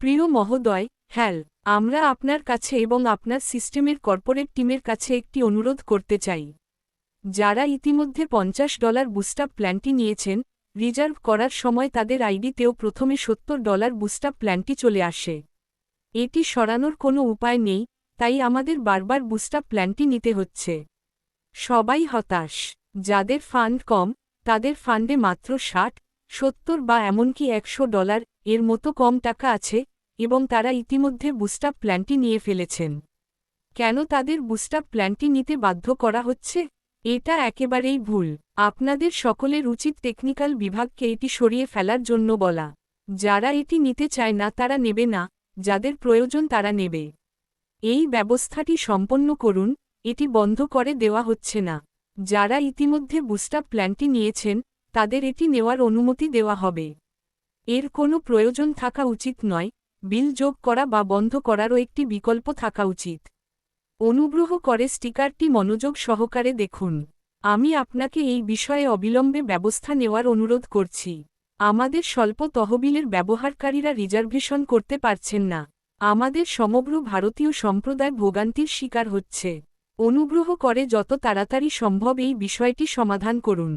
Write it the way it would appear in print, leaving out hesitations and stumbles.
প্রিয় মহোদয়, হ্যাল, আমরা আপনার কাছে এবং আপনার সিস্টেমের কর্পোরেট টিমের কাছে একটি অনুরোধ করতে চাই। যারা ইতিমধ্যে $50 বুস্টআপ প্ল্যানটি নিয়েছেন, রিজার্ভ করার সময় তাদের আইডিতেও প্রথমে $70 বুস্টআপ প্ল্যানটি চলে আসে। এটি সরানোর কোনো উপায় নেই, তাই আমাদের বারবার বুস্টআপ প্ল্যানটি নিতে হচ্ছে। সবাই হতাশ। যাদের ফান্ড কম, তাদের ফান্ডে মাত্র 60, 70 বা এমনকি $100 এর মতো কম টাকা আছে, এবং তারা ইতিমধ্যে বুস্টআপ প্ল্যানটি নিয়ে ফেলেছেন। কেন তাদের বুস্টআপ প্ল্যানটি নিতে বাধ্য করা হচ্ছে? এটা একেবারেই ভুল। আপনাদের সকলের উচিত টেকনিক্যাল বিভাগকে এটি সরিয়ে ফেলার জন্য বলা। যারা এটি নিতে চায় না তারা নেবে না, যাদের প্রয়োজন তারা নেবে। এই ব্যবস্থাটি সম্পন্ন করুন, এটি বন্ধ করে দেওয়া হচ্ছে না। যারা ইতিমধ্যে বুস্টআপ প্ল্যানটি নিয়েছেন, তাদের এটি নেওয়ার অনুমতি দেওয়া হবে। এর কোনো প্রয়োজন থাকা উচিত নয়, বিল যোগ করা বা বন্ধ করারও একটি বিকল্প থাকা উচিত। অনুগ্রহ করে স্টিকারটি মনোযোগ সহকারে দেখুন। আমি আপনাকে এই বিষয়ে অবিলম্বে ব্যবস্থা নেওয়ার অনুরোধ করছি। আমাদের স্বল্প তহবিলের ব্যবহারকারীরা রিজার্ভেশন করতে পারছেন না। আমাদের সমগ্র ভারতীয় সম্প্রদায় ভোগান্তির শিকার হচ্ছে। অনুগ্রহ করে যত তাড়াতাড়ি সম্ভব এই বিষয়টি সমাধান করুন।